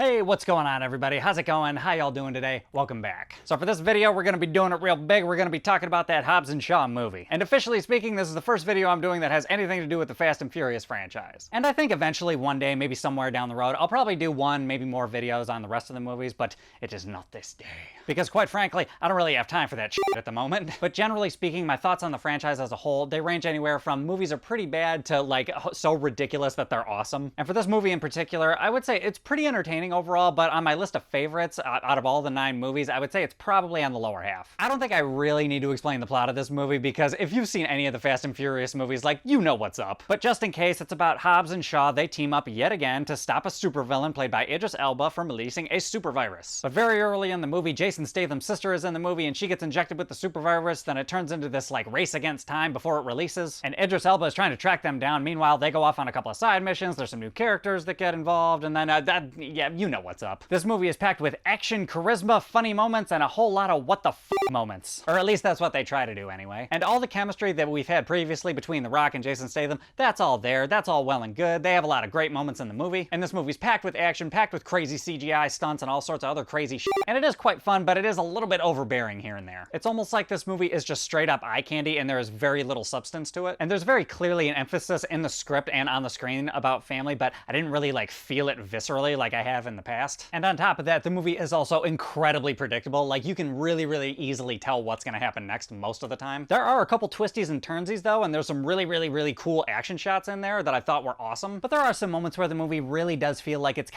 Hey, what's going on everybody? How's it going? How y'all doing today? Welcome back. So for this video, we're gonna be doing it real big. We're gonna be talking about that Hobbs and Shaw movie. And officially speaking, this is the first video I'm doing that has anything to do with the Fast and Furious franchise. And I think eventually one day, maybe somewhere down the road, I'll probably do one, maybe more videos on the rest of the movies, but it is not this day. Because quite frankly, I don't really have time for that shit at the moment. But generally speaking, my thoughts on the franchise as a whole, they range anywhere from movies are pretty bad to like so ridiculous that they're awesome. And for this movie in particular, I would say it's pretty entertaining overall, but on my list of favorites out of all the 9 movies, I would say it's probably on the lower half. I don't think I really need to explain the plot of this movie because if you've seen any of the Fast and Furious movies, like, you know what's up. But just in case, it's about Hobbs and Shaw. They team up yet again to stop a supervillain played by Idris Elba from releasing a supervirus. But very early in the movie, Jason Statham's sister is in the movie and she gets injected with the supervirus, then it turns into this like race against time before it releases. And Idris Elba is trying to track them down. Meanwhile, they go off on a couple of side missions. There's some new characters that get involved, and then yeah, you know what's up. This movie is packed with action, charisma, funny moments, and a whole lot of what the f moments. Or at least that's what they try to do anyway. And all the chemistry that we've had previously between The Rock and Jason Statham, that's all there. That's all well and good. They have a lot of great moments in the movie. And this movie's packed with action, packed with crazy CGI stunts and all sorts of other crazy shit. And it is quite fun, but it is a little bit overbearing here and there. It's almost like this movie is just straight up eye candy and there is very little substance to it. And there's very clearly an emphasis in the script and on the screen about family, but I didn't really like feel it viscerally like I have in the past. And on top of that, the movie is also incredibly predictable. Like, you can really easily tell what's gonna happen next most of the time. There are a couple twisties and turnsies though, and there's some really cool action shots in there that I thought were awesome. But there are some moments where the movie really does feel like it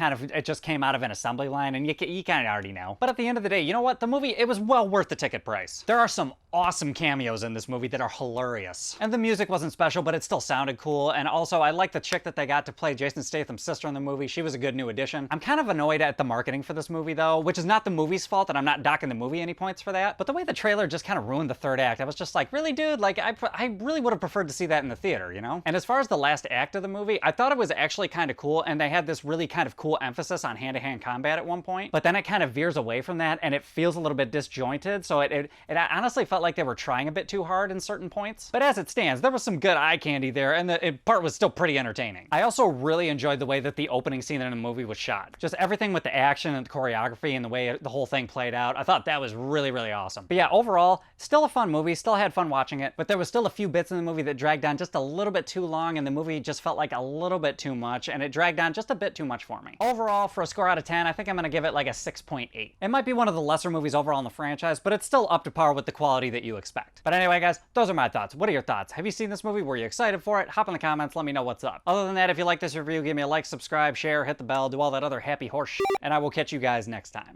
just came out of an assembly line, and you kind of already know. But at the end of the day, you know what? The movie, it was well worth the ticket price. There are some awesome cameos in this movie that are hilarious. And the music wasn't special, but it still sounded cool. And also, I like the chick that they got to play Jason Statham's sister in the movie. She was a good new addition. I'm kind of annoyed at the marketing for this movie though, which is not the movie's fault, and I'm not docking the movie any points for that. But the way the trailer just kind of ruined the third act, I was just like, really, dude? Like, I really would have preferred to see that in the theater, you know? And as far as the last act of the movie, I thought it was actually kind of cool, and they had this really kind of cool emphasis on hand-to-hand combat at one point, but then it kind of veers away from that, and it feels a little bit disjointed, so it honestly felt like they were trying a bit too hard in certain points. But as it stands, there was some good eye candy there, and the part was still pretty entertaining. I also really enjoyed the way that the opening scene in the movie was shot. Just everything with the action and the choreography and the way the whole thing played out, I thought that was really awesome. But yeah, overall, still a fun movie, still had fun watching it, but there was still a few bits in the movie that dragged on just a little bit too long, and the movie just felt like a little bit too much, and it dragged on just a bit too much for me. Overall, for a score out of 10, I think I'm gonna give it like a 6.8. It might be one of the lesser movies overall in the franchise, but it's still up to par with the quality that you expect. But anyway, guys, those are my thoughts. What are your thoughts? Have you seen this movie? Were you excited for it? Hop in the comments, let me know what's up. Other than that, if you like this review, give me a like, subscribe, share, hit the bell, do all that other happy horse shit, and I will catch you guys next time.